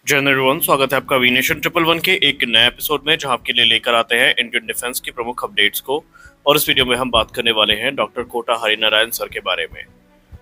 जय एवरीवन, स्वागत है आपका वी नेशन ट्रिपल वन के एक नए एपिसोड में, जहां आपके लिए लेकर आते हैं इंडियन डिफेंस की प्रमुख अपडेट्स को। और इस वीडियो में हम बात करने वाले हैं डॉक्टर कोटा हरिनारायण सर के बारे में।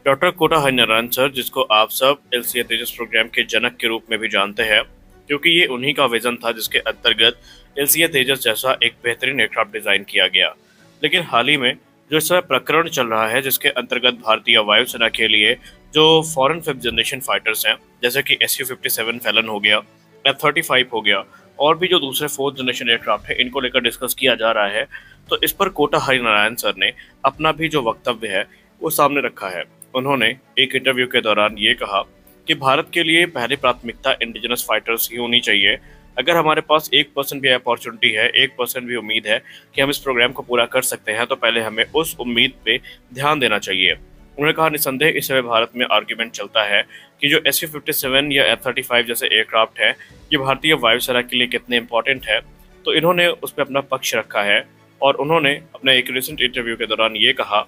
डॉक्टर कोटा हरिनारायण सर, जिसको आप सब एलसीए तेजस प्रोग्राम के जनक के रूप में भी जानते हैं, क्योंकि ये उन्हीं का विजन था जिसके अंतर्गत एलसीए तेजस जैसा एक बेहतरीन एयरक्राफ्ट डिजाइन किया गया। लेकिन हाल ही में जो इस समय प्रकरण चल रहा है, जिसके अंतर्गत भारतीय वायुसेना के लिए जो फॉरेन फिफ्थ जनरेशन फाइटर्स हैं, जैसे कि SU-57 फैलन हो गया, F-35 हो गया, और भी जो दूसरे फोर्थ जनरेशन एयरक्राफ्ट है, इनको लेकर डिस्कस किया जा रहा है। तो इस पर कोटा हरिनारायण सर ने अपना भी जो वक्तव्य है वो सामने रखा है। उन्होंने एक इंटरव्यू के दौरान ये कहा कि भारत के लिए पहली प्राथमिकता इंडिजिनस फाइटर्स ही होनी चाहिए। अगर हमारे पास 1% भी अपॉर्चुनिटी है, 1% भी उम्मीद है कि हम इस प्रोग्राम को पूरा कर सकते हैं, तो पहले हमें उस उम्मीद पे ध्यान देना चाहिए। उन्होंने कहा, निसंदेह इस समय भारत में आर्ग्यूमेंट चलता है कि जो SU-57 या F-35 जैसे एयरक्राफ्ट है, ये भारतीय वायुसेना के लिए कितने इंपॉर्टेंट है। तो इन्होंने उस पर अपना पक्ष रखा है और उन्होंने अपने एक रिसेंट इंटरव्यू के दौरान ये कहा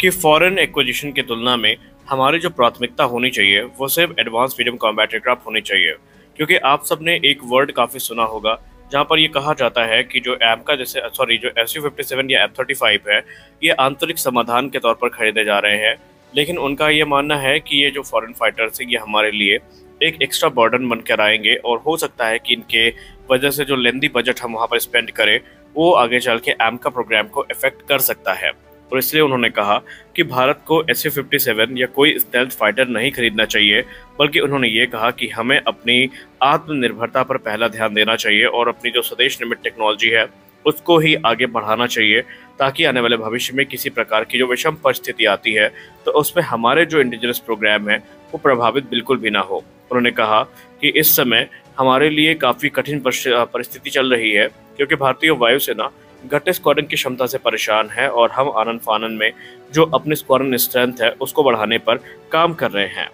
कि फॉरेन एक्विजिशन की तुलना में हमारी जो प्राथमिकता होनी चाहिए वो सिर्फ एडवांस मीडियम कॉम्बैट एयरक्राफ्ट होनी चाहिए। क्योंकि आप सबने एक वर्ड काफ़ी सुना होगा जहाँ पर ये कहा जाता है कि जो एमका जैसे जो SU-57 या F-35 है, ये आंतरिक समाधान के तौर पर खरीदे जा रहे हैं। लेकिन उनका ये मानना है कि ये जो फॉरेन फाइटर्स हैं, ये हमारे लिए एक एक्स्ट्रा बर्डन बनकर आएंगे और हो सकता है कि इनके वजह से जो लेंदी बजट हम वहाँ पर स्पेंड करें, वो आगे चल के एमका प्रोग्राम को इफेक्ट कर सकता है। और इसलिए उन्होंने कहा कि भारत को SU-57 या कोई स्टेल्थ फाइटर नहीं खरीदना चाहिए, बल्कि उन्होंने ये कहा कि हमें अपनी आत्मनिर्भरता पर पहला ध्यान देना चाहिए और अपनी जो स्वदेश निर्मित टेक्नोलॉजी है उसको ही आगे बढ़ाना चाहिए, ताकि आने वाले भविष्य में किसी प्रकार की जो विषम परिस्थिति आती है तो उसमें हमारे जो इंडिजिनस प्रोग्राम है वो प्रभावित बिल्कुल भी ना हो। उन्होंने कहा कि इस समय हमारे लिए काफ़ी कठिन परिस्थिति चल रही है, क्योंकि भारतीय वायुसेना घटे स्क्वाड्रन की क्षमता से परेशान है और हम आनन फानन में जो अपने स्क्वाड्रन स्ट्रेंथ है उसको बढ़ाने पर काम कर रहे हैं।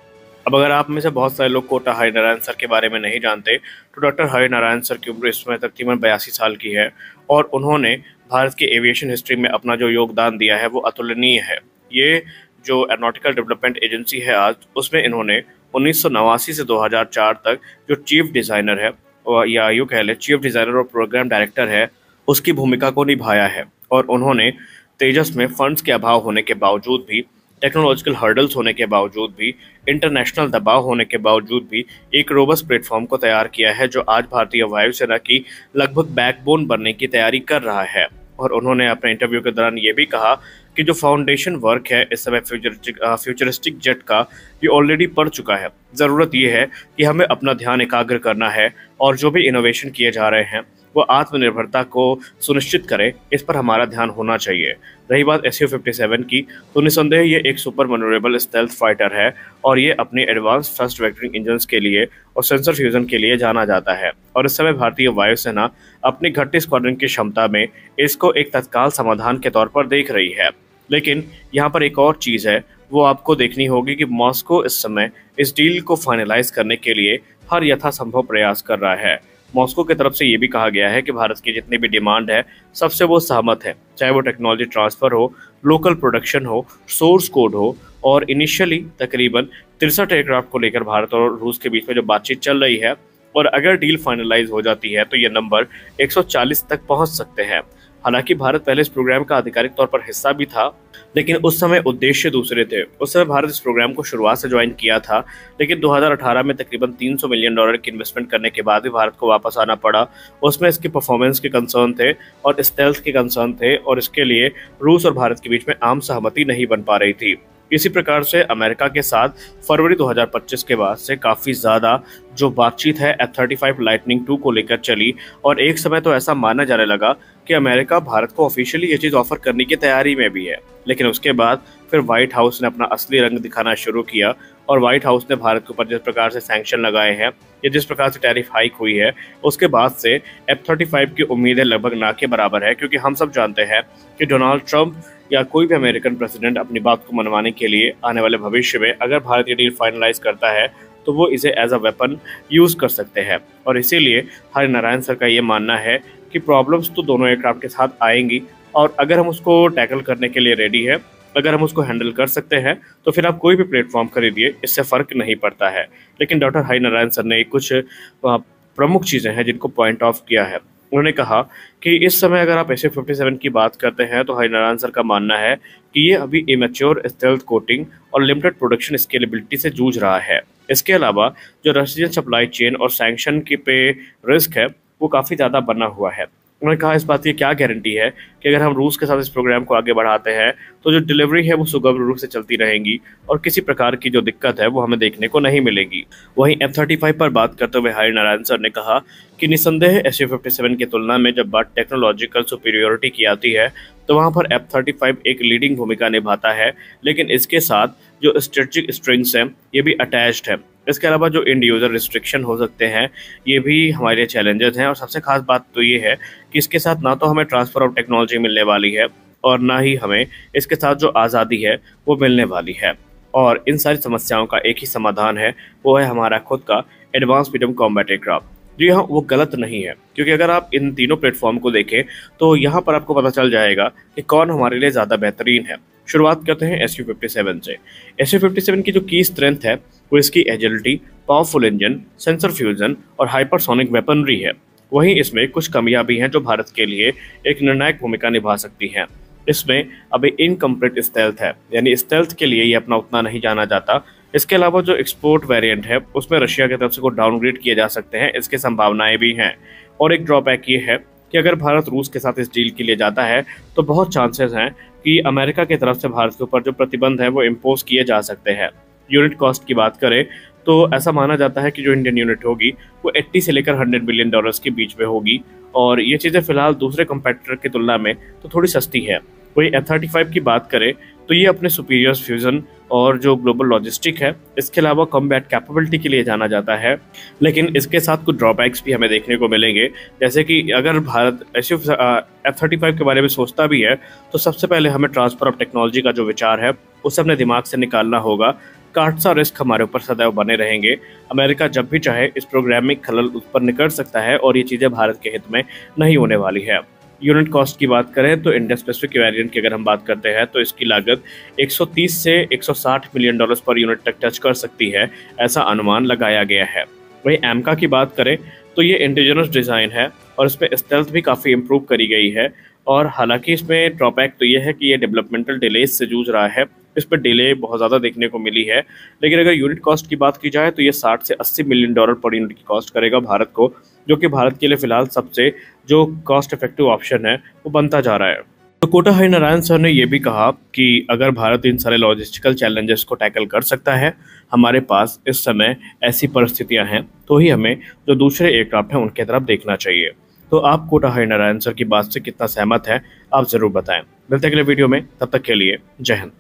अब अगर आप में से बहुत सारे लोग कोटा हरिनारायण सर के बारे में नहीं जानते, तो डॉक्टर हरिनारायण सर की उम्र इस समय तकरीबन 82 साल की है और उन्होंने भारत की एविएशन हिस्ट्री में अपना जो योगदान दिया है वो अतुलनीय है। ये जो एरोनॉटिकल डेवलपमेंट एजेंसी है आज, उसमें इन्होंने 1989 से 2004 तक जो चीफ डिज़ाइनर है, या यूँ कह लें चीफ डिज़ाइनर और प्रोग्राम डायरेक्टर है, उसकी भूमिका को निभाया है। और उन्होंने तेजस में फंड्स के अभाव होने के बावजूद भी, टेक्नोलॉजिकल हर्डल्स होने के बावजूद भी, इंटरनेशनल दबाव होने के बावजूद भी एक रोबस्ट प्लेटफॉर्म को तैयार किया है, जो आज भारतीय वायुसेना की लगभग बैकबोन बनने की तैयारी कर रहा है। और उन्होंने अपने इंटरव्यू के दौरान ये भी कहा कि जो फाउंडेशन वर्क है इस समय फ्यूचरिस्टिक जेट का, ये ऑलरेडी पड़ चुका है। ज़रूरत ये है कि हमें अपना ध्यान एकाग्र करना है और जो भी इनोवेशन किए जा रहे हैं वो आत्मनिर्भरता को सुनिश्चित करे, इस पर हमारा ध्यान होना चाहिए। रही बात SU-57 की, तो निसंदेह ये एक सुपर मनोरेबल स्टेल्थ फाइटर है और ये अपने एडवांस थ्रस्ट वेक्टरिंग इंजन्स के लिए और सेंसर फ्यूजन के लिए जाना जाता है। और इस समय भारतीय वायुसेना अपनी घटती स्क्वाड्रन की क्षमता में इसको एक तत्काल समाधान के तौर पर देख रही है। लेकिन यहाँ पर एक और चीज़ है, वो आपको देखनी होगी कि मॉस्को इस समय इस डील को फाइनलाइज करने के लिए हर यथासंभव प्रयास कर रहा है। मॉस्को की तरफ से ये भी कहा गया है कि भारत की जितनी भी डिमांड है सबसे वो सहमत है, चाहे वो टेक्नोलॉजी ट्रांसफ़र हो, लोकल प्रोडक्शन हो, सोर्स कोड हो। और इनिशियली तकरीबन 63 एयरक्राफ्ट को लेकर भारत और रूस के बीच में जो बातचीत चल रही है, और अगर डील फाइनलाइज हो जाती है तो ये नंबर 140 तक पहुंच सकते हैं। हालांकि भारत पहले इस प्रोग्राम का आधिकारिक तौर पर हिस्सा भी था, लेकिन उस समय उद्देश्य दूसरे थे। उस समय भारत इस प्रोग्राम को शुरुआत से ज्वाइन किया था, लेकिन 2018 में तकरीबन $300 मिलियन की इन्वेस्टमेंट करने के बाद भी भारत को वापस आना पड़ा। उसमें इसकी परफॉर्मेंस के कंसर्न थे और स्टेल्थ के कंसर्न थे, और इसके लिए रूस और भारत के बीच में आम सहमति नहीं बन पा रही थी। इसी प्रकार से अमेरिका के साथ फरवरी 2025 के बाद से काफ़ी ज़्यादा जो बातचीत है F-35 लाइटनिंग 2 को लेकर चली, और एक समय तो ऐसा माना जाने लगा कि अमेरिका भारत को ऑफिशियली ये चीज़ ऑफर करने की तैयारी में भी है। लेकिन उसके बाद फिर व्हाइट हाउस ने अपना असली रंग दिखाना शुरू किया, और व्हाइट हाउस ने भारत के ऊपर जिस प्रकार से सैंक्शन लगाए हैं या जिस प्रकार से टैरिफ हाइक हुई है, उसके बाद से F-35 की उम्मीदें लगभग ना के बराबर है। क्योंकि हम सब जानते हैं कि डोनाल्ड ट्रंप या कोई भी अमेरिकन प्रेसिडेंट अपनी बात को मनवाने के लिए आने वाले भविष्य में अगर भारत ये डील फाइनलाइज करता है तो वो इसे एज अ वेपन यूज़ कर सकते हैं। और इसीलिए हरिनारायण सर का ये मानना है कि प्रॉब्लम्स तो दोनों एयरक्राफ्ट के साथ आएंगी, और अगर हम उसको टैकल करने के लिए रेडी है अगर हम उसको हैंडल कर सकते हैं तो फिर आप कोई भी प्लेटफॉर्म खरीदिए, इससे फ़र्क नहीं पड़ता है। लेकिन डॉक्टर हरिनारायण सर ने कुछ प्रमुख चीज़ें हैं जिनको पॉइंट ऑफ किया है। उन्होंने कहा कि इस समय अगर आप SU-57 की बात करते हैं तो हरिनारायण सर का मानना है कि ये अभी इमेच्योर स्टेल्थ कोटिंग और लिमिटेड प्रोडक्शन स्केलेबिलिटी से जूझ रहा है। इसके अलावा जो रशियन सप्लाई चेन और सैंक्शन की पे रिस्क है वो काफ़ी ज़्यादा बना हुआ है। उन्होंने कहा इस बात की क्या गारंटी है कि अगर हम रूस के साथ इस प्रोग्राम को आगे बढ़ाते हैं तो जो डिलीवरी है वो सुगम रूप से चलती रहेंगी और किसी प्रकार की जो दिक्कत है वो हमें देखने को नहीं मिलेगी। वहीं F-35 पर बात करते हुए हरिनारायण सर ने कहा कि निसंदेह SU-57 की तुलना में जब बात टेक्नोलॉजिकल सुपीरियोरिटी की आती है तो वहाँ पर F-35 एक लीडिंग भूमिका निभाता है, लेकिन इसके साथ जो स्ट्रेटेजिक स्ट्रिंग्स हैं ये भी अटैच्ड है। इसके अलावा जो इंड यूज़र रिस्ट्रिक्शन हो सकते हैं ये भी हमारे चैलेंजेस हैं, और सबसे खास बात तो ये है कि इसके साथ ना तो हमें ट्रांसफ़र ऑफ टेक्नोलॉजी मिलने वाली है और ना ही हमें इसके साथ जो आज़ादी है वो मिलने वाली है। और इन सारी समस्याओं का एक ही समाधान है, वो है हमारा खुद का एडवांस मीडियम कॉम्बैट एयरक्राफ्ट। जी हाँ, वो गलत नहीं है, क्योंकि अगर आप इन तीनों प्लेटफॉर्म को देखें तो यहाँ पर आपको पता चल जाएगा कि कौन हमारे लिए ज़्यादा बेहतरीन है। शुरुआत करते हैं SU-57 से। SU-57 की जो की स्ट्रेंथ है वो इसकी agility, powerful engine, sensor fusion और हाइपरसोनिक वेपनरी है। वहीं इसमें कुछ कमियां भी हैं जो भारत के लिए एक निर्णायक भूमिका निभा सकती हैं। इसमें अभी इनकम्प्लीट स्टेल्थ है, यानी स्टेल्थ के लिए ये अपना उतना नहीं जाना जाता। इसके अलावा जो एक्सपोर्ट वेरिएंट है उसमें रशिया की तरफ से को डाउनग्रेड किए जा सकते हैं, इसकी संभावनाएं भी हैं। और एक ड्रॉबैक ये है कि अगर भारत रूस के साथ इस डील के लिए जाता है तो बहुत चांसेस हैं कि अमेरिका की तरफ से भारत के ऊपर जो प्रतिबंध है वो इम्पोज किए जा सकते हैं। यूनिट कॉस्ट की बात करें तो ऐसा माना जाता है कि जो इंडियन यूनिट होगी वो 80 से लेकर $100 बिलियन के बीच में होगी, और ये चीज़ें फिलहाल दूसरे कंपेटिटर की तुलना में तो थोड़ी सस्ती है। वही F-35 की बात करें तो ये अपने सुपीरियर फ्यूजन और जो ग्लोबल लॉजिस्टिक है, इसके अलावा कॉम्बैट कैपेबिलिटी के लिए जाना जाता है। लेकिन इसके साथ कुछ ड्रॉबैक्स भी हमें देखने को मिलेंगे, जैसे कि अगर भारत F-35 के बारे में सोचता भी है तो सबसे पहले हमें ट्रांसफर ऑफ टेक्नोलॉजी का जो विचार है उसे अपने दिमाग से निकालना होगा। काटसा रिस्क हमारे ऊपर सदैव बने रहेंगे। अमेरिका जब भी चाहे इस प्रोग्राम में खलल उत्पन्न कर सकता है और ये चीज़ें भारत के हित में नहीं होने वाली है। यूनिट कॉस्ट की बात करें तो इंडिया स्पेसिफिक वेरिएंट की अगर हम बात करते हैं तो इसकी लागत 130 से 160 मिलियन डॉलर्स पर यूनिट तक टच कर सकती है, ऐसा अनुमान लगाया गया है। वहीं एमका की बात करें तो ये इंडिजिनस डिज़ाइन है और इसमें स्टेल्थ भी काफ़ी इम्प्रूव करी गई है। और हालांकि इसमें ड्रॉबैक तो ये है कि ये डेवलपमेंटल डिलेज से जूझ रहा है, इस पर डिले बहुत ज़्यादा देखने को मिली है। लेकिन अगर यूनिट कॉस्ट की बात की जाए तो ये 60 से 80 मिलियन डॉलर पर यूनिट की कॉस्ट करेगा भारत को, जो कि भारत के लिए फिलहाल सबसे जो कॉस्ट इफेक्टिव ऑप्शन है वो बनता जा रहा है। तो कोटा हरिनारायण सर ने यह भी कहा कि अगर भारत इन सारे लॉजिस्टिकल चैलेंजेस को टैकल कर सकता है, हमारे पास इस समय ऐसी परिस्थितियां हैं, तो ही हमें जो दूसरे एयरक्राफ्ट हैं उनके तरफ देखना चाहिए। तो आप कोटा हरिनारायण सर की बात से कितना सहमत हैं, आप ज़रूर बताएं। मिलते हैं अगले वीडियो में, तब तक के लिए जय हिंद।